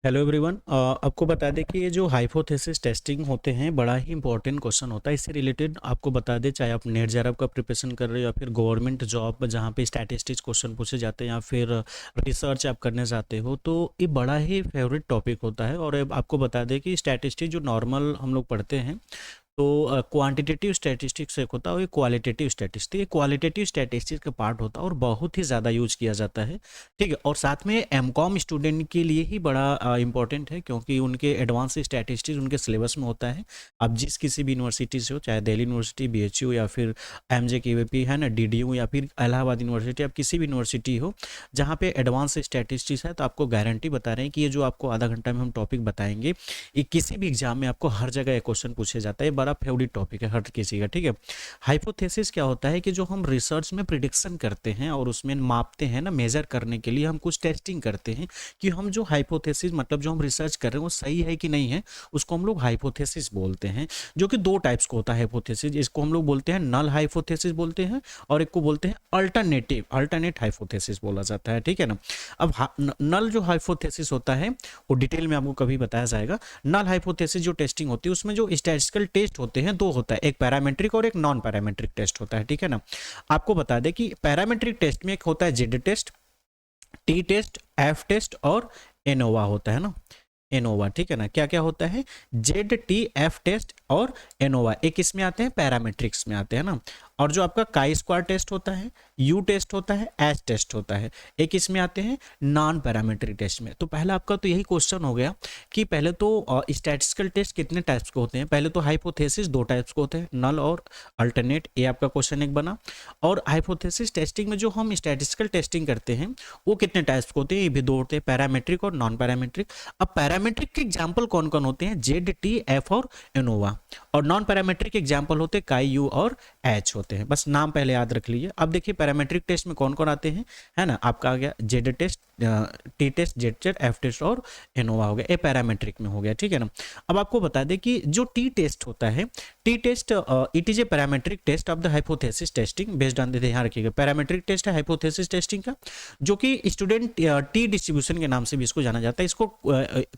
Hello everyone. आपको बता दें कि ये जो हाइपोथेसिस टेस्टिंग होते हैं बड़ा ही इंपॉर्टेंट क्वेश्चन होता है। इससे रिलेटेड आपको बता दें, चाहे आप नेट जेआरएफ का प्रिपरेशन कर रहे हो या फिर गवर्नमेंट जॉब जहाँ पे स्टैटिस्टिक्स क्वेश्चन पूछे जाते हैं या फिर रिसर्च आप करने जाते हो, तो ये बड़ा ही फेवरेट टॉपिक होता है। और अब आपको बता दें कि स्टैटिस्टिक्स जो नॉर्मल हम लोग पढ़ते हैं, तो क्वांटिटेटिव स्टैटिस्टिक्स एक होता है और एक क्वालिटेटिव स्टैटिस्टिक्स। ये क्वालिटेटिव स्टैटिस्टिक्स का पार्ट होता है और बहुत ही ज़्यादा यूज किया जाता है। ठीक है, और साथ में एमकॉम स्टूडेंट के लिए ही बड़ा इंपॉर्टेंट है, क्योंकि उनके एडवांस स्टैटिस्टिक्स उनके सिलेबस में होता है। आप जिस किसी भी यूनिवर्सिटी से हो, चाहे दिल्ली यूनिवर्सिटी, बीएचयू या फिर एमजे केवीपी है ना, डीडीयू या फिर इलाहाबाद यूनिवर्सिटी, आप किसी भी यूनिवर्सिटी हो जहाँ पे एडवांस स्टैटिस्टिक्स है, तो आपको गारंटी बता रहे हैं कि ये जो आपको आधा घंटा में हम टॉपिक बताएंगे, ये किसी भी एग्जाम में आपको हर जगह एक क्वेश्चन पूछे जाता है। ये बड़ा फेवरेट टॉपिक है हर किसी का। ठीक है, हाइपोथेसिस क्या होता है कि जो हम रिसर्च में प्रिडिक्शन करते हैं और उसमें मापते हैं ना, मेजर करने के लिए हम कुछ टेस्टिंग करते हैं कि हम जो हाइपोथेसिस मतलब जो हम रिसर्च कर रहे हैं वो सही है कि नहीं है, उसको हम लोग हाइपोथेसिस बोलते हैं। जो कि दो टाइप्स का होता है हाइपोथेसिस। इसको हम लोग बोलते हैं नल हाइपोथेसिस बोलते हैं, और एक को बोलते हैं अल्टरनेट हाइपोथेसिस बोला जाता है। ठीक है ना। अब नल जो हाइपोथेसिस होता है वो डिटेल में आपको कभी बताया जाएगा। नल हाइपोथेसिस जो टेस्टिंग होती है उसमें जो स्टैटिस्टिकल टेस्ट होते हैं दो होता है, एक पैरामेट्रिक और एक नॉन पैरामेट्रिक टेस्ट होता है। ठीक है ना। आपको बता दें कि पैरामेट्रिक टेस्ट में एक होता है Z test, T test, F test और एनोवा होता है ना। एनोवा, ठीक है ना। क्या क्या होता है? जेड टी एफ टेस्ट और एनोवा, एक इसमें आते हैं पैरामेट्रिक्स में आते हैं ना। और जो आपका काई स्क्वायर टेस्ट होता है, यू टेस्ट होता है, एच टेस्ट होता है, एक इसमें आते हैं नॉन पैरामेट्रिक टेस्ट में। तो पहला आपका तो यही क्वेश्चन हो गया कि पहले तो स्टैटिस्टिकल टेस्ट कितने टाइप्स के होते हैं। पहले तो हाइपोथेसिस दो टाइप्स के होते हैं, नल और अल्टरनेट, ये आपका क्वेश्चन एक बना। और हाइपोथेसिस टेस्टिंग में जो हम स्टैटिस्टिकल टेस्टिंग करते हैं वो कितने टाइप्स के होते हैं, ये भी दो होते हैं, पैरामेट्रिक और नॉन पैरामेट्रिक। अब पैरामेट्रिक के एग्जाम्पल कौन कौन होते हैं? जेड टी एफ और एनोवा। और नॉन पैरामेट्रिक एग्जाम्पल होते हैं काई यू और एच होते हैं। बस नाम पहले याद रख लीजिए। अब देखिए पैरामेट्रिक टेस्ट में कौन कौन आते हैं, है ना। आपका आ गया Z test, T test, Z test, F test और एनोवा हो गया, ये पैरामेट्रिक में हो गया। ठीक है ना। अब आपको बता दें कि जो टी टेस्ट होता है, T test it is a parametric test of the hypothesis testing based on the, ध्यान रखिएगा पैरामेट्रिक टेस्ट है हाइपोथेसिस टेस्टिंग का, जो कि स्टूडेंट टी डिस्ट्रीब्यूशन के नाम से भी इसको जाना जाता है। इसको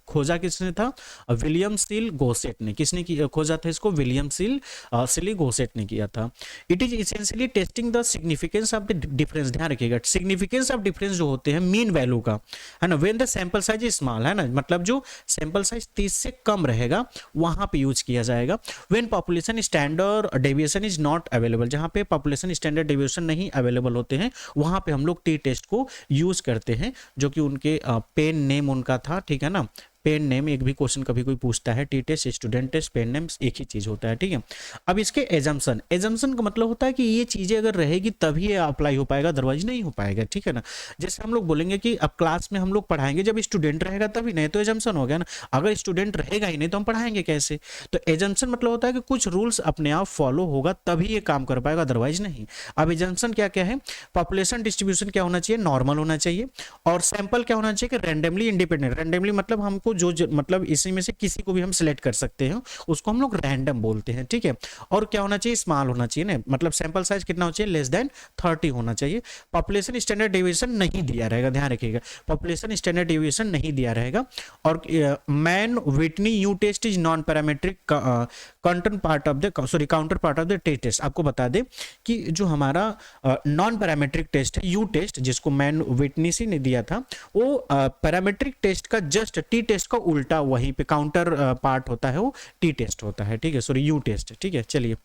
खोजा किसने था? विलियम सील गोसेट ने। किसने खोजा था इसको? विलियम सीली गोसेट ने किया था। It is essentially testing the significance of the difference, ध्यान रखिएगा सिग्निफिकेंस ऑफ डिफरेंस जो होते हैं मीन वैल्यू का, है ना, when the sample size is small, है ना, मतलब जो सैंपल साइज 30 से कम रहेगा वहां पे यूज किया जाएगा। When population standard deviation is not available, जहां पे पॉपुलेशन स्टैंडर्ड डेविएशन नहीं अवेलेबल होते हैं वहां पे हम लोग टी टेस्ट को यूज करते हैं, जो कि उनके पेन नेम उनका था। ठीक है ना। पेन नेम, एक भी क्वेश्चन कभी कोई पूछता है, T test, student test, pen name एक ही चीज होता है। ठीक है। अब इसके एजम्पशन का मतलब होता है कि ये चीजें अगर रहेगी तभी ये अप्लाई हो पाएगा, अदरवाइज नहीं हो पाएगा। ठीक है ना। जैसे हम लोग बोलेंगे कि अब क्लास में हम लोग पढ़ाएंगे जब स्टूडेंट रहेगा तभी, नहीं तो एजम्पशन हो गया ना। अगर स्टूडेंट रहेगा ही नहीं तो हम पढ़ाएंगे कैसे? तो एजम्पशन मतलब होता है कि कुछ रूल्स अपने आप फॉलो होगा तभी ये काम कर पाएगा, अदरवाइज नहीं। अब एजम्पशन क्या क्या है? पॉपुलेशन डिस्ट्रीब्यूशन क्या होना चाहिए? नॉर्मल होना चाहिए। और सैंपल क्या होना चाहिए? कि रैंडमली इंडिपेंडेंट। रैंडमली मतलब हमको जो मतलब इसी में से किसी को भी हम सिलेक्ट कर सकते हैं, उसको हम लोग रैंडम बोलते हैं। ठीक है। और क्या होना चाहिए? स्मॉल होना चाहिए ना, मतलब सैंपल साइज कितना होना चाहिए? लेस देन 30 होना चाहिए। पॉपुलेशन स्टैंडर्ड डेविएशन नहीं दिया रहेगा, ध्यान रखिएगा पॉपुलेशन स्टैंडर्ड डेविएशन नहीं दिया रहेगा। और Mann Whitney U test is non parametric counterpart of the test. आपको बता दें कि जो हमारा नॉन पैरामेट्रिक टेस्ट है, यू टेस्ट, जिसको मैन विटनी से ने दिया था, वो पैरामेट्रिक टेस्ट का जस्ट टी टेस्ट का उल्टा वहीं पे काउंटर पार्ट होता है, वो टी टेस्ट होता है। ठीक है, सॉरी यू टेस्ट। ठीक है, चलिए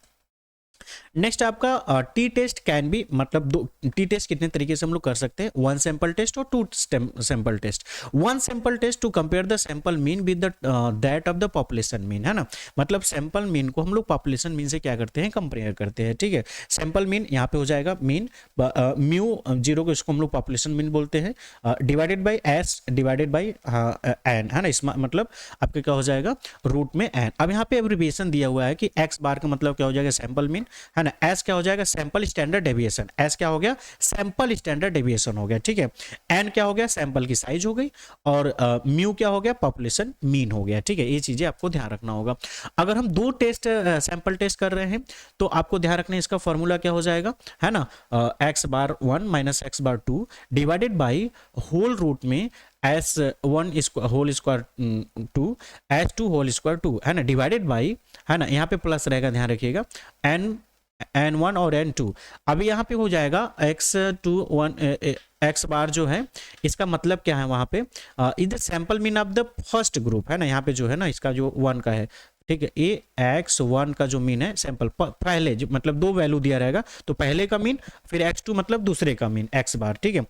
नेक्स्ट आपका टी टेस्ट कैन बी, मतलब दो टी टेस्ट कितने तरीके से हम लोग कर सकते हैं? वन सैंपल टेस्ट और two sample test. One sample test to compare the sample mean with that of the population mean, है ना, मतलब सैंपल मीन को हम लोग पॉपुलेशन मीन से क्या करते हैं? कंपेयर करते हैं। ठीक है। सैंपल मीन यहाँ पे हो जाएगा मीन, म्यू जीरो को इसको हम लोग पॉपुलेशन मीन बोलते हैं, divided by S divided by N, है ना। इसमें मतलब आपके क्या हो जाएगा? रूट में एन। अब यहाँ पे एब्रिविएशन दिया हुआ है कि एक्स बार का मतलब क्या हो जाएगा? सैंपल मीन, है ना। एस क्या हो जाएगा? Sample standard deviation. एस क्या हो गया? सैंपल स्टैंडर्ड डेविएशन हो गया। ठीक है। एन क्या हो गया? सैंपल की साइज हो गई। और म्यू क्या हो गया? पॉपुलेशन मीन हो गया। ठीक है, ये चीजें आपको ध्यान रखना होगा। अगर हम दो टेस्ट सैंपल टेस्ट कर रहे हैं तो आपको ध्यान रखना है इसका फॉर्मूला क्या हो जाएगा, है ना, X bar 1 minus X bar 2 divided by whole root में S1 whole square 2, S2 whole square 2 है ना, डिवाइडेड बाई, है ना, यहाँ पे प्लस रहेगा, ध्यान रखिएगा, N1 और N2। अभी यहाँ पे हो जाएगा x बार जो है, इसका मतलब क्या है वहाँ पे, is the sample mean of the first group, है ना, यहाँ पे जो है ना, इसका जो 1 का है, ठीक है, ये x1 का जो मीन है सैंपल पहले जो मतलब दो वैल्यू दिया रहेगा, तो पहले का मीन, फिर x2 मतलब दूसरे का मीन x बार, ठीक है।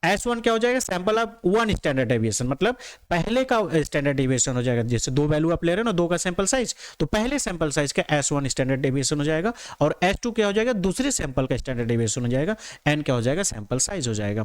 S1 क्या हो जाएगा, सैंपल ऑफ 1 स्टैंडर्ड डेविएशन, मतलब पहले का स्टैंडर्ड डेविएशन हो जाएगा, जैसे दो वैल्यू आप ले रहे हो ना, दो का सैंपल साइज, तो पहले सैंपल साइज का S1 स्टैंडर्ड डेविएशन हो जाएगा, और S2 क्या हो जाएगा, दूसरे सैंपल का स्टैंडर्ड डेविएशन हो जाएगा, n क्या हो जाएगा, सैंपल साइज हो जाएगा।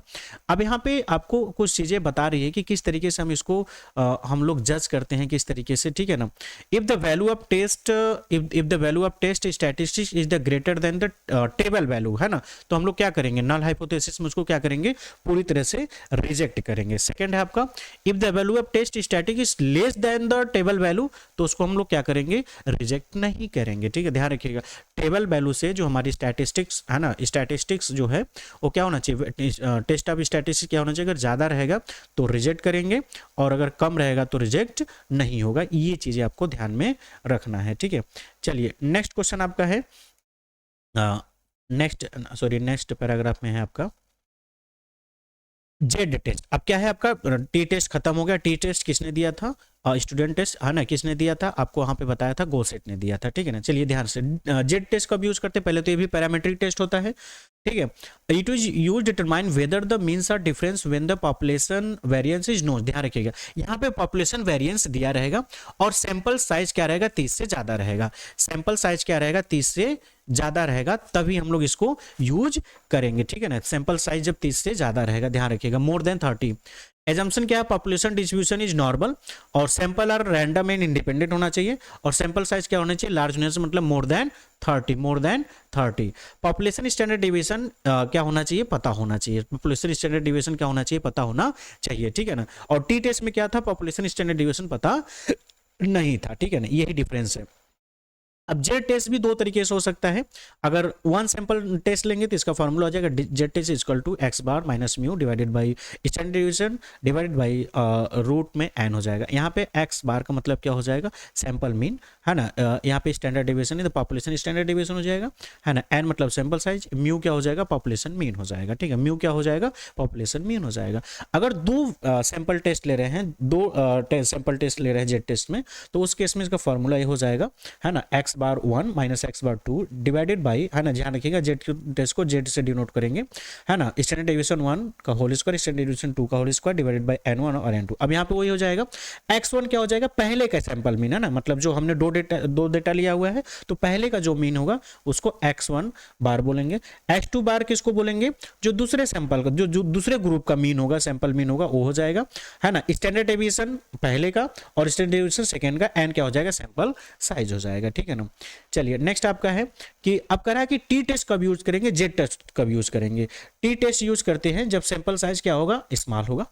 अब यहाँ पे आपको कुछ चीजें बता रही है कि किस तरीके से हम इसको हम लोग जज करते हैं, किस तरीके से, ठीक है ना। If the value of test, if the value of test statistics is the greater than the table value, है ना, तो हम लोग क्या करेंगे, नल हाइपोथेसिस में उसको क्या करेंगे, पूरी तरह से रिजेक्ट करेंगे। सेकंड है आपका, if the value of test static is less than the table value, तो उसको हम लोग क्या करेंगे, रिजेक्ट नहीं करेंगे, ठीक है, ध्यान रखिएगा। टेबल वैल्यू से जो हमारी स्टैटिस्टिक्स है ना, स्टैटिस्टिक्स जो है वो क्या होना चाहिए, टेस्ट ऑफ स्टैटिस्टिक्स क्या होना चाहिए, अगर ज्यादा रहेगा तो रिजेक्ट करेंगे, और अगर कम रहेगा तो रिजेक्ट नहीं होगा। ये चीजें आपको ध्यान में रखना है, ठीक है। चलिए नेक्स्ट क्वेश्चन आपका है, नेक्स्ट पैराग्राफ में है आपका जेड टेस्ट। अब क्या है आपका, टी टेस्ट खत्म हो गया। टी टेस्ट किसने दिया था, स्टूडेंट टेस्ट, है ना, किसने दिया था, आपको वहां पे बताया था, गोसेट ने दिया था, ठीक है ना। चलिए ध्यान से, जेड टेस्ट कब यूज करते हैं, पहले तो ये भी पैरामीट्रिक टेस्ट होता है, ठीक है। It is use determine whether the means are difference when the population variance is known. ध्यान रखिएगा, यहाँ पे पॉपुलेशन वेरिएंस दिया रहेगा और सैंपल साइज क्या रहेगा, 30 से ज्यादा रहेगा, सैंपल साइज क्या रहेगा, 30 से ज्यादा रहेगा, तभी हम लोग इसको यूज करेंगे, ठीक है ना। सैंपल साइज जब 30 से ज्यादा रहेगा, ध्यान रखिएगा, मोर देन 30। एजम्पशन क्या है, पॉपुलेशन डिस्ट्रीब्यूशन इज नॉर्मल, और sample are random and independent होना चाहिए, और सैंपल साइज क्या होना चाहिए, लार्ज होने से मतलब more than 30। Population standard division क्या होना चाहिए, पता होना चाहिए, पॉपुलेशन स्टैंडर्ड डिवीजन क्या होना चाहिए, पता होना चाहिए, ठीक है ना। और टी टेस्ट में क्या था, पॉपुलेशन स्टैंडर्ड डिवीजन पता नहीं था, ठीक है ना, यही डिफरेंस है। अब जेड टेस्ट भी दो तरीके से हो सकता है, अगर वन सैंपल टेस्ट लेंगे तो इसका फॉर्मूला हो जाएगा Z test equal to X bar minus mu divided by standard division divided by root में एन हो जाएगा। यहाँ पे एक्स बार का मतलब क्या हो जाएगा, सैंपल मीन, है ना, यहाँ पे स्टैंडर्ड डिवीजन है तो पॉपुलेशन स्टैंडर्ड डिवीजन हो जाएगा, है ना, एन मतलब सैंपल साइज, म्यू क्या हो जाएगा, पॉपुलेशन मीन हो जाएगा, ठीक है, म्यू क्या हो जाएगा, पॉपुलेशन मीन हो जाएगा। अगर दो सैंपल टेस्ट ले रहे हैं, दो सैंपल टेस्ट ले रहे हैं जेड टेस्ट में, तो उस केस में इसका फॉर्मूला ये हो जाएगा, है ना, X bar 1 minus X bar 2 divided by, है ना, ध्यान रखिएगा जेड टेस्ट को जेड से डिनोट करेंगे, है ना, स्टैंडर्ड डिवीजन 1 का होल स्क्वायर स्टैंडर्ड डिवीजन 2 का whole square divided by n1 और n2। अब यहाँ पे वही हो जाएगा, x1 क्या हो जाएगा, पहले का सैंपल मीन, है ना, मतलब जो हमने दो डेटा लिया हुआ है, तो पहले का जो मीन होगा उसको x1 बार बोलेंगे। x2 बार किसको बोलेंगे, जो दूसरे सैंपल का जो दूसरे ग्रुप का मीन होगा, सैंपल मीन होगा, वो हो जाएगा, है ना। स्टैंडर्ड डिवीजन पहले का और स्टैंडर्ड डिवीजन सेकंड का, n क्या हो जाएगा, सैंपल साइज हो जाएगा, ठीक है ना। चलिए नेक्स्ट आपका है कि अब कह रहा है कि टी टेस्ट कब यूज करेंगे, जेड टेस्ट कब यूज करेंगे। टी टेस्ट यूज करते हैं जब सैंपल साइज क्या होगा, स्मॉल होगा,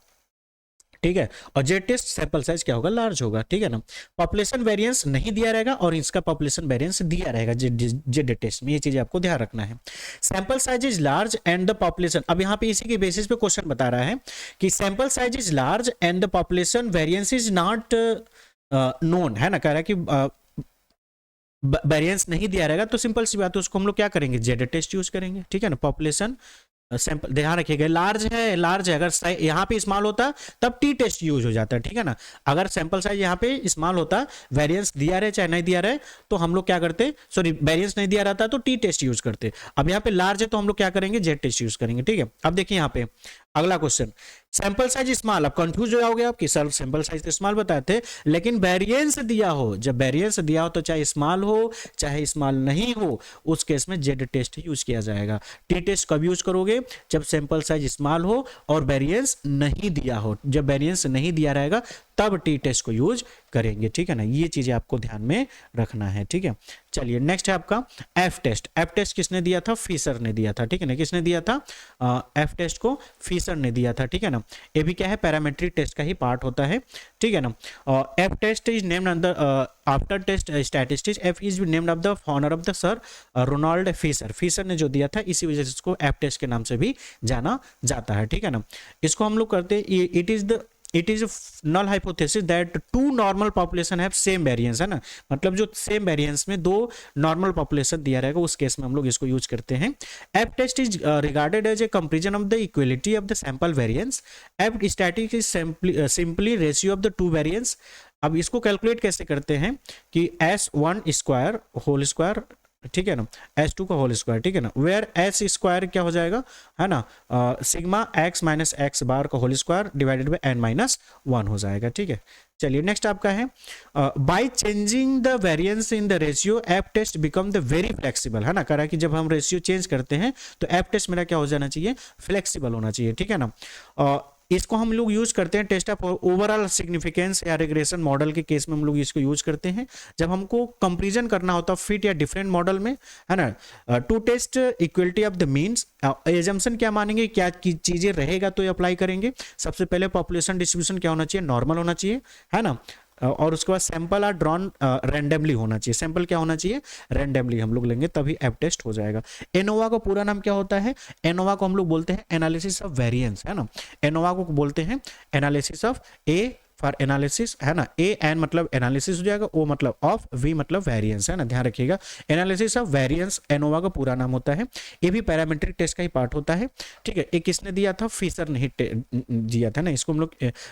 ठीक है, और जेड टेस्ट सैंपल साइज क्या होगा, लार्ज होगा, ठीक है ना। पॉपुलेशन वेरिएंस नहीं दिया रहेगा और इसका पॉपुलेशन वेरिएंस दिया रहेगा जेड टेस्ट में, ये चीज आपको ध्यान रखना है। Sample size is large and the population, अब यहाँ पे इसी के बेसिस पे क्वेश्चन बता रहा है कि sample size is large and the population variance is not known, है ना, कह रहा है कि वेरिएंस नहीं दिया रहेगा, तो सिंपल सी बात है, उसको हम लोग क्या करेंगे, जेड टेस्ट यूज करेंगे, ठीक है ना। पॉपुलेशन सैंपल ध्यान रखिएगा, लार्ज है, अगर यहाँ पे स्मॉल होता तब टी टेस्ट यूज हो जाता है, ठीक है ना। अगर सैंपल साइज यहाँ पे स्मॉल होता, वेरिएंस दिया रहे चाहे नहीं दिया रहे, तो हम लोग क्या करते, सॉरी वेरिएंस नहीं दिया रहता तो टी टेस्ट यूज करते। अब यहाँ पे लार्ज है तो हम लोग क्या करेंगे, जेड टेस्ट यूज करेंगे, ठीक है। अब देखिए यहाँ पे अगला क्वेश्चन, सैंपल साइज स्मॉल, अब कंफ्यूज हो जाओगे आप कि सर सैंपल साइज तो स्मॉल बताए थे, लेकिन वेरिएंस दिया हो, जब वेरिएंस दिया हो तो चाहे स्मॉल हो चाहे स्मॉल नहीं हो, उस केस में जेड टेस्ट यूज किया जाएगा। टी टेस्ट कब यूज करोगे, जब सैंपल साइज स्मॉल हो और वेरिएंस नहीं दिया हो, जब वेरिएंस नहीं दिया रहेगा तब टी टेस्ट को यूज करेंगे, ठीक है ना। ये चीजें आपको ध्यान में रखना है, ठीक है। चलिए नेक्स्ट है आपका एफ टेस्ट। एफ टेस्ट किसने दिया था, फिशर ने दिया था, ठीक है ना, किसने दिया था, एफ टेस्ट को फिशर ने दिया था, ठीक है ना। ये भी क्या है, पैरामेट्रिक टेस्ट का ही पार्ट होता है, ठीक है ना। F test is named after test statistics, F is named of the honour of the sir Ronald Fisher. Fisher ने जो दिया था इसी वजह से इसको एफ टेस्ट के नाम से भी जाना जाता है, ठीक है ना। इसको हम लोग करते, it is the it is null hypothesis that two normal population have same variance, है ना, मतलब जो सेम वेरिएंस में दो नॉर्मल पॉपुलेशन दिया रहेगा उस केस में हम लोग इसको यूज करते हैं। F test is regarded as a comparison of the equality of the sample variance. F static is simply ratio of the two variance. अब इसको कैलकुलेट कैसे करते हैं कि S1 स्क्वायर होल स्क्वायर, ठीक है ना, S2 का होल स्क्वायर, ठीक है ना, वेयर S स्क्वायर क्या हो जाएगा, है ना, सिग्मा x माइनस एक्स बार का whole square divided by n-1 हो जाएगा, ठीक है। चलिए नेक्स्ट आपका है by changing the variance in the ratio F test become the very flexible, है ना, करा कि जब हम रेशियो चेंज करते हैं तो एफ टेस्ट मेरा क्या हो जाना चाहिए, फ्लेक्सिबल होना चाहिए, ठीक है ना। इसको हम लोग यूज करते हैं टेस्ट ऑफ ओवरऑल सिग्निफिकेंस या रिग्रेशन मॉडल के केस में हम लोग इसको यूज करते हैं जब हमको कंपैरिजन करना होता है फिट या डिफरेंट मॉडल में, है ना, to test equality of the means. Assumption क्या मानेंगे, क्या चीजें रहेगा तो ये अप्लाई करेंगे। सबसे पहले पॉपुलेशन डिस्ट्रीब्यूशन क्या होना चाहिए, नॉर्मल होना चाहिए, है ना, और उसके बाद सैंपल आर ड्रॉन रैंडमली होना चाहिए, सैंपल क्या होना चाहिए, रैंडमली हम लोग लेंगे तभी एफ टेस्ट हो जाएगा। एनोवा का पूरा नाम क्या होता है, एनोवा को हम लोग बोलते हैं एनालिसिस ऑफ वेरिएंस, है ना, एनोवा को बोलते हैं analysis of A for analysis, है ना, ए एन मतलब एनालिसिस हो जाएगा, ओ मतलब ऑफ, वी मतलब वेरिएंस, है ना, ध्यान रखिएगा। एनालिसिस ऑफ वेरिएंस एनोवा का पूरा नाम होता है। ये भी पैरामीट्रिक टेस्ट का ही पार्ट होता है, ठीक है। एक किसने दिया था, फिशर ने दिया था ना। इसको हम लोग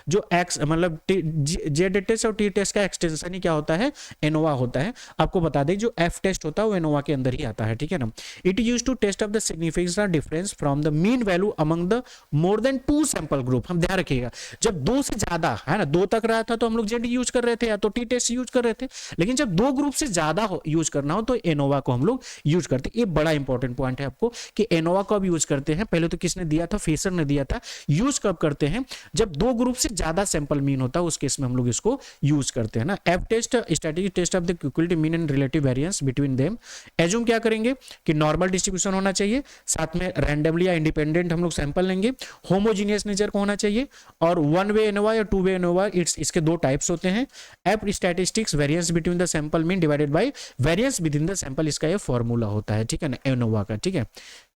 जो एक्स मतलब जेड टेस्ट और टी टेस्ट का एक्सटेंशन ही क्या होता है, एनोवा होता है। आपको बता दें जो एफ टेस्ट होता है वो एनोवा के अंदर ही आता है, ठीक है ना। It use to test of the significance difference from the mean value among the more than 2 sample group. हम ध्यान रखिएगा जब 2 से ज्यादा, है ना, 2 तक रहा था तो हम लोग जेड यूज कर रहे थे या तो टी टेस्ट यूज कर रहे थे, लेकिन जब 2 ग्रुप से ज्यादा यूज करना हो तो एनोवा को हम लोग यूज करते हैं। ये बड़ा इंपॉर्टेंट पॉइंट है आपको कि एनोवा को अब यूज करते हैं। पहले तो किसने दिया था, फिशर ने दिया था। यूज कब करते हैं, जब 2 ग्रुप से ज्यादा सैंपल मीन होता है उस केस में हम लोग इसको यूज करते हैं ना। F test statistic test of the equality mean and relative variance between them. Assume क्या करेंगे कि नॉर्मल डिस्ट्रीब्यूशन होना चाहिए, साथ में रैंडमली या इंडिपेंडेंट हम लोग सैंपल लेंगे, होमोजीनियस नेचर को होना चाहिए, और वन वे एनोवा या टू वे एनोवा, इसके 2 टाइप्स होते हैं। F statistics variance between the sample mean divided by variance with in the sample, इसका ये फॉर्मूला होता है, ठीक है ना, एनोवा का, ठीक है।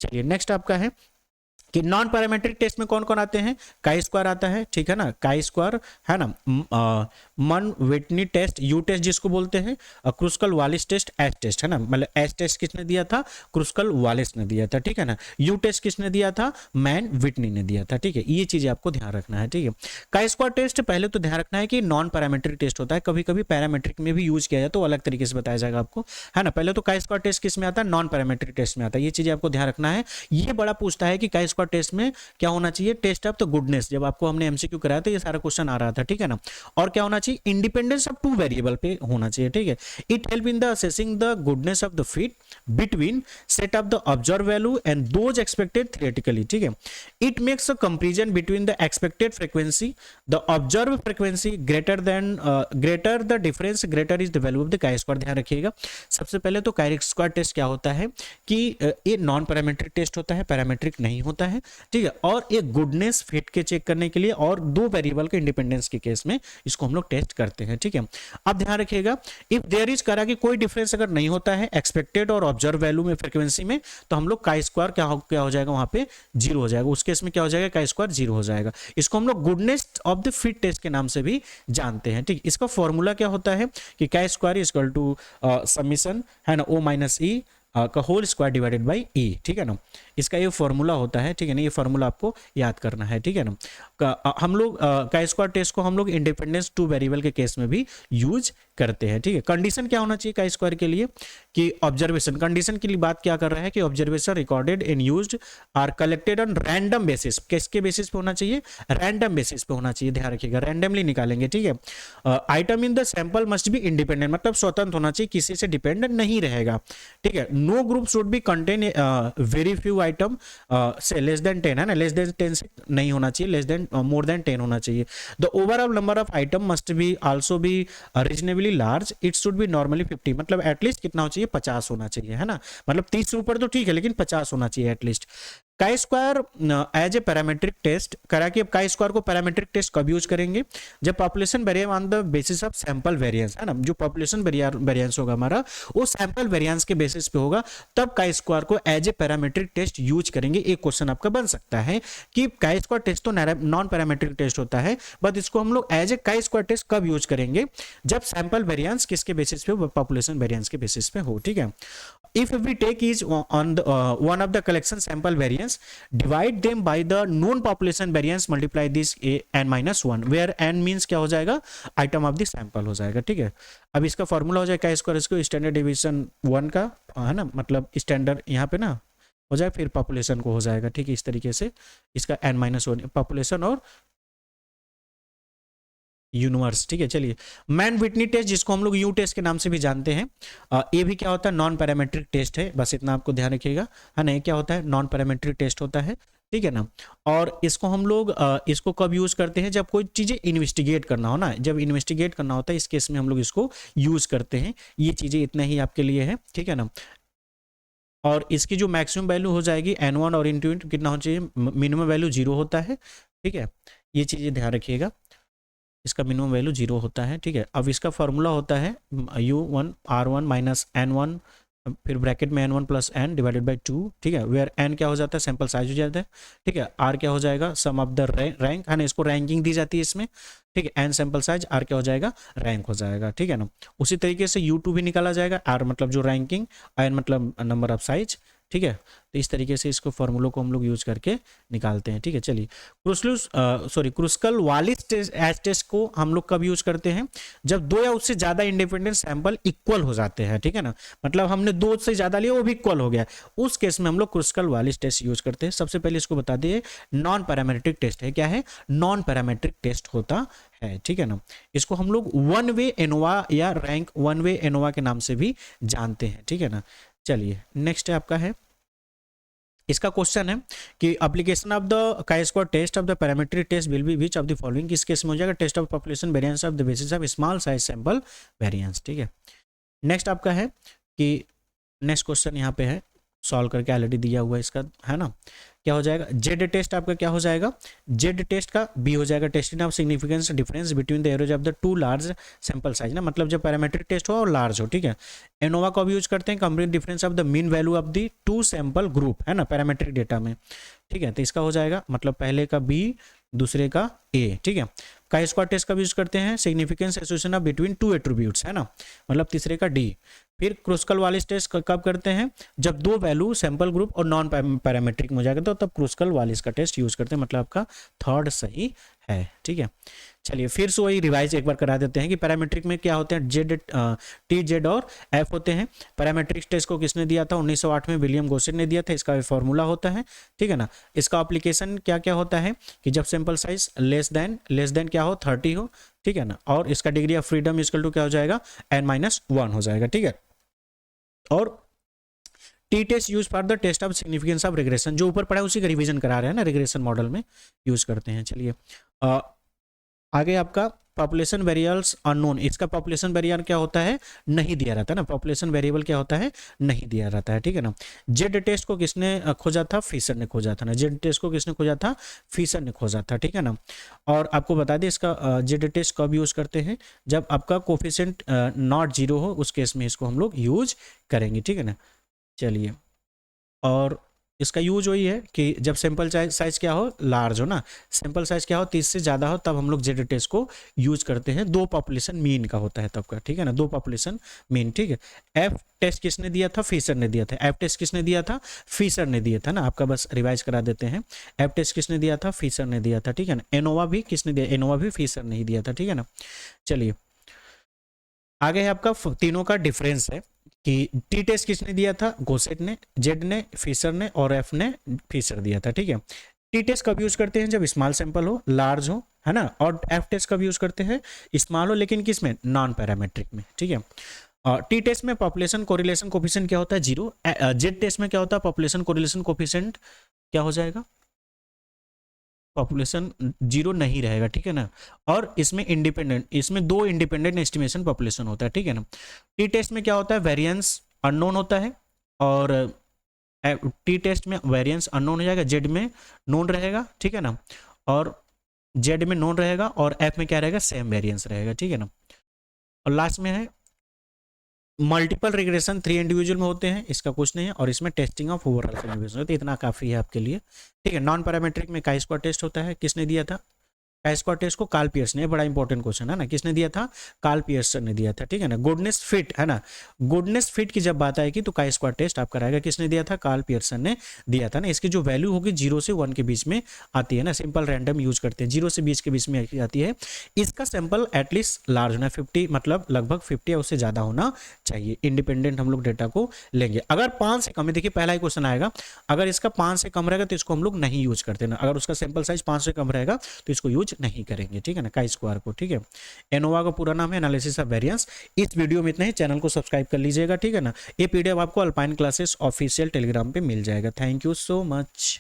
चलिए नेक्स्ट आपका है कि नॉन पैरामीट्रिक टेस्ट में कौन कौन आते हैं, काई स्क्वायर आता है, ठीक है ना, काई स्क्वायर, है ना, मन विटनी टेस्ट, यू टेस्ट जिसको बोलते हैं, Kruskal Wallis test, H test, है ना, मतलब एच टेस्ट किसने दिया था, क्रुस्कल वालिस ने दिया था, ठीक है ना। यू टेस्ट किसने दिया था, मैन विटनी ने दिया था, ठीक है। ये चीजें आपको ध्यान रखना है, ठीक है। काई स्क्वायर टेस्ट पहले तो ध्यान रखना है कि नॉन पैरामीट्रिक टेस्ट होता है, कभी कभी पैरामीट्रिक में भी यूज किया जाए तो अलग तरीके से बताया जाएगा आपको, है ना। पहले तो काई स्क्वायर टेस्ट किस में आता है, नॉन पैरामीट्रिक टेस्ट में आता है। ये चीजें आपको ध्यान रखना है। ये बड़ा पूछता है कि काई स्क्वायर टेस्ट में क्या होना चाहिए, टेस्ट ऑफ द गुडनेस। जब आपको हमने एमसीक्यू कराया तो ये सारा क्वेश्चन आ रहा था, ठीक है ना। और क्या होना चाहिए, इंडिपेंडेंस ऑफ 2 वेरिएबल पे होना चाहिए, ठीक है। It help in the assessing the goodness of the fit between set of the observe value and those expected theoretically, ठीक है। It makes a comparison between the expected frequency the observe frequency greater the difference greater is the value of the chi square. ध्यान रखिएगा सबसे पहले तो काई square test क्या होता है कि ये नॉन पैरामीट्रिक टेस्ट होता है, पैरामीट्रिक नहीं होता है, ठीक है। और एक गुडनेस फिट के चेक करने के लिए और 2 वेरिएबल के इंडिपेंडेंस के केस में इसको हम लोग टेस्ट करते हैं, ठीक है। अब ध्यान रखिएगा इफ देयर इज करा कि कोई डिफरेंस अगर नहीं होता है एक्सपेक्टेड और ऑब्जर्व वैल्यू में फ्रीक्वेंसी में, तो हम लोग काई स्क्वायर क्या हो जाएगा, वहां पे 0 हो जाएगा। उस केस में क्या हो जाएगा, काई स्क्वायर 0 हो जाएगा। इसको हम लोग goodness of the fit test के नाम से भी जानते हैं, ठीक। इसका फॉर्मूला क्या होता है कि chi square is equal to summation, है ना, ओ माइनस ई का whole square divided by E, ठीक है ना। इसका ये फॉर्मूला होता है, ठीक है ना। ये फॉर्मूला आपको याद करना है, ठीक है ना। हम लोग काई स्क्वायर टेस्ट को हम लोग इंडिपेंडेंस 2 वेरिएबल के केस में भी यूज करते हैं, ठीक है। कंडीशन क्या होना चाहिए काई स्क्वायर के लिए कि ऑब्जर्वेशन, कंडीशन के लिए बात क्या कर रहा है कि observation recorded and used are collected on random basis. किसके बेसिस पे होना चाहिए, रैंडम बेसिस पे होना चाहिए, ध्यान रखिएगा, रैंडमली निकालेंगे, ठीक है। Item in the sample must be independent, मतलब स्वतंत्र होना चाहिए, किसी से डिपेंडेंट नहीं रहेगा, ठीक है। No group should be contain very few item से लेस देन 10, है ना, लेस देन 10 से नहीं होना चाहिए, लेस देन मोर देन 10 होना चाहिए। The overall number of item must be also be reasonably large, it should be normally 50, मतलब एटलीस्ट कितना हो चाहिए, 50 होना चाहिए, है ना। मतलब 30 से ऊपर तो ठीक है लेकिन 50 होना चाहिए at least. Chi square as a parametric test करा कि अब काई स्क्वायर को पैरामेट्रिक टेस्ट कब यूज करेंगे, जब population variance on the basis of sample variance, है ना, जो पॉपुलेशन वेरिएंस होगा हमारा वो सैंपल वेरिएंस के बेसिस पे होगा, तब काई स्क्वायर को as a parametric test use करेंगे। एक क्वेश्चन आपका बन सकता है कि काई स्क्वायर टेस्ट तो नॉन पैरामेट्रिक टेस्ट होता है, बट इसको हम लोग एज ए काई स्क्वायर टेस्ट कब यूज करेंगे, जब सैंपल वेरिएंस किसके बेसिस पे, पॉपुलेशन वेरिएंस के बेसिस पे हो। ठीक है, if we take each on the one of the collection sample variance, divide them by the known population variance, multiply this a n minus 1, where n means क्या हो जाएगा, item of the sample हो जाएगा। ठीक है, अब इसका formula हो जाएगा स्क्वायर, इसको स्टैंडर्ड डिवीजन 1 का, है ना, मतलब स्टैंडर्ड यहाँ पे ना हो जाए, फिर पॉपुलेशन को हो जाएगा। ठीक है, इस तरीके से इसका n माइनस 1 पॉपुलेशन और यूनिवर्स। ठीक है, चलिए मैन विटनी टेस्ट, जिसको हम लोग यू टेस्ट के नाम से भी जानते हैं, ये भी क्या होता है, नॉन पैरामेट्रिक टेस्ट है, बस इतना आपको ध्यान रखिएगा, है ना, ये क्या होता है, नॉन पैरामेट्रिक टेस्ट होता है। ठीक है ना, और इसको हम लोग इसको कब यूज करते हैं, जब कोई चीज़ें इन्वेस्टिगेट करना हो ना, जब इन्वेस्टिगेट करना होता है इस केस में हम लोग इसको यूज करते हैं। ये चीज़ें इतना ही आपके लिए है। ठीक है ना, और इसकी जो मैक्सिमम वैल्यू हो जाएगी n1 और इंटू कितना होना चाहिए, मिनिमम वैल्यू 0 होता है। ठीक है, ये चीज़ें ध्यान रखिएगा, इसका मिनिमम वैल्यू 0 होता है। ठीक है, अब इसका फॉर्मूला होता है u1 r1 माइनस n1, फिर ब्रैकेट में n1 plus n divided by 2। ठीक है, वेयर n क्या हो जाता है, सैंपल साइज हो जाता है। ठीक है, r क्या हो जाएगा, सम ऑफ द रैंक, है ना, इसको रैंकिंग दी जाती है इसमें। ठीक है, n सैंपल साइज, r क्या हो जाएगा, रैंक हो जाएगा। ठीक है ना, उसी तरीके से u2 भी निकाला जाएगा, r मतलब जो रैंकिंग, n मतलब नंबर ऑफ साइज। ठीक है, तो इस तरीके से इसको फॉर्मूलों को हम लोग यूज करके निकालते हैं। ठीक है, चलिए क्रुस्कल वालिस टेस्ट को हम लोग कब यूज करते हैं, जब दो या उससे ज्यादा इंडिपेंडेंट सैंपल इक्वल हो जाते हैं। ठीक है ना, मतलब हमने दो से ज्यादा लिया, वो भी इक्वल हो गया, उस केस में हम लोग क्रुस्कल वालिस टेस्ट यूज करते हैं। सबसे पहले इसको बता दिए, नॉन पैरामेट्रिक टेस्ट है। क्या है, नॉन पैरामेट्रिक टेस्ट होता है। ठीक है ना, इसको हम लोग वन वे एनोवा या रैंक वन वे एनोवा के नाम से भी जानते हैं। ठीक है ना, चलिए नेक्स्ट है आपका है, इसका क्वेश्चन है कि application of the chi square test of the parametric test will be which of the following, किस केस में हो जाएगा, test of population variance of the basis of small size sample variance. ठीक है, नेक्स्ट आपका है कि नेक्स्ट क्वेश्चन यहाँ पे है, सॉल्व करके ऑलरेडी दिया हुआ है इसका, है ना, क्या हो जाएगा, जेड टेस्ट आपका क्या हो जाएगा, जेड टेस्ट का बी हो जाएगा, testing of significance difference between the average of the to large sample size, ना, मतलब जब पैरामेट्रिक टेस्ट हो और लार्ज हो। ठीक है, एनोवा को भी यूज करते हैं, compare difference of the mean value of the to sample group, है ना, पैरामेट्रिक डेटा में। ठीक है, तो इसका हो जाएगा, मतलब पहले का बी, दूसरे का ए। ठीक है, काई स्क्वायर टेस्ट का यूज करते हैं, significance association of between two attributes, है ना, मतलब तीसरे का डी। फिर क्रुस्कल वालिस टेस्ट कब करते हैं, जब दो वैल्यू सैंपल ग्रुप और नॉन पैरामेट्रिक में हो जाएगा, तो तब क्रुस्कल वालिस का टेस्ट यूज करते हैं, मतलब आपका थर्ड सही है। ठीक है, चलिए फिर से वही रिवाइज एक बार करा देते हैं कि पैरामेट्रिक में क्या होते हैं, जेड, टी, जेड और एफ होते हैं। पैरामेट्रिक टेस्ट को किसने दिया था, 1908 में विलियम गोसेट ने दिया था, इसका फॉर्मूला होता है। ठीक है ना, इसका एप्लीकेशन क्या क्या होता है कि जब सैंपल साइज लेस देन क्या हो, 30 हो। ठीक है ना, और इसका degree of freedom equal to क्या हो जाएगा, n-1 हो जाएगा। ठीक है, और T test use for the test of significance of regression, जो ऊपर पढ़ा है उसी का रिवीजन करा रहे हैं ना, रिग्रेशन मॉडल में यूज करते हैं। चलिए आगे आपका पॉपुलेशन वेरिएबल्स अननोन, इसका पॉपुलेशन वेरिएबल क्या होता है, नहीं दिया रहता है ना, पॉपुलेशन वेरिएबल क्या होता है, नहीं दिया रहता है। ठीक है ना, जेड टेस्ट को किसने खोजा था, फिशर ने खोजा था ना, जेड टेस्ट को किसने खोजा था, फिशर ने खोजा था। ठीक है ना, और आपको बता दें इसका जेड टेस्ट कब यूज करते हैं, जब आपका कोफिशिएंट नॉट 0 हो, उस केस में इसको हम लोग यूज करेंगे। ठीक है ना, चलिए, और इसका यूज वही है कि जब सैंपल साइज क्या हो, लार्ज हो ना, सैंपल साइज क्या हो, 30 से ज़्यादा हो, तब हम लोग जेड टेस्ट को यूज करते हैं। दो पॉपुलेशन मीन का होता है तब का। ठीक है ना, दो पॉपुलेशन मीन। ठीक है, एफ टेस्ट किसने दिया था, फिशर ने दिया था। एफ टेस्ट किसने दिया था, फिशर ने दिया था ना, आपका बस रिवाइज करा देते हैं। एफ टेस्ट किसने दिया था, फिशर ने दिया था। ठीक है ना, एनोवा भी किसने दिया, एनोवा भी फिशर ने ही दिया था। ठीक है ना, चलिए आगे है आपका तीनों का डिफरेंस है कि टी टेस्ट किसने दिया था, गोसेट ने, जेड ने, फिशर ने, और एफ ने फिशर दिया था। ठीक है, टी टेस्ट कब यूज करते हैं, जब स्मॉल सैंपल हो, लार्ज हो, है ना, और एफ टेस्ट कब यूज करते हैं, स्मॉल हो लेकिन किस में, नॉन पैरामेट्रिक में। ठीक है, टी टेस्ट में पॉपुलेशन कोरिलेशन कोफिशिएंट क्या होता है, 0। जेड टेस्ट में क्या होता है, पॉपुलेशन कोरिलेशन कोफिशिएंट क्या हो जाएगा, पॉपुलेशन 0 नहीं रहेगा। ठीक है ना, और इसमें इसमें दो इंडिपेंडेंट एस्टिमेशन पॉपुलेशन होता है। ठीक है ना, टी टेस्ट में क्या होता है, वेरिएंस अननोन होता है, और टी टेस्ट में वेरिएंस अननोन हो जाएगा, जेड में नोन रहेगा, ठीक है ना, और जेड में नोन रहेगा और एफ में क्या रहेगा, सेम वेरिएंस रहेगा, ठीक है ना। और लास्ट में है मल्टीपल रिग्रेशन 3 इंडिविजुअल में होते हैं, इसका कुछ नहीं है, और इसमें टेस्टिंग ऑफ ओवरऑल सिमुलेशन, तो इतना काफी है आपके लिए, ठीक है। नॉन पैरामीट्रिक में काई स्क्वायर टेस्ट होता है, किसने दिया था, काई स्क्वायर टेस्ट को कार्ल पियर्सन ने, बड़ा इंपॉर्टेंट क्वेश्चन है ना, किसने दिया था, कार्ल पियर्सन ने दिया था, ठीक है ना। गुडनेस फिट है ना, गुडनेस फिट की जब बात आएगी तो काई स्क्वायर टेस्ट आप कराएगा, किसने दिया था, कार्ल पियर्सन ने दिया था ना। इसकी जो वैल्यू होगी 0 से 1 के बीच में आती है ना, सिंपल रैंडम यूज करते हैं, 0 से 20 के बीच में आती है। इसका सैंपल एटलीस्ट लार्ज होना, 50 मतलब लगभग 50 या उससे ज्यादा होना चाहिए, इंडिपेंडेंट हम लोग डेटा को लेंगे। अगर 5 से कम है, देखिए पहला ही क्वेश्चन आएगा, अगर इसका 5 से कम रहेगा तो इसको हम लोग नहीं यूज करते ना, अगर उसका सैंपल साइज 5 से कम रहेगा तो इसको यूज नहीं करेंगे, ठीक है ना, काई स्क्वायर को, ठीक है। एनोवा का पूरा नाम है एनालिसिस ऑफ वेरिएंस। इस वीडियो में इतना ही, चैनल को सब्सक्राइब कर लीजिएगा, ठीक है ना। ये पीडीएफ आपको अल्पाइन क्लासेस ऑफिशियल टेलीग्राम पे मिल जाएगा। Thank you so much.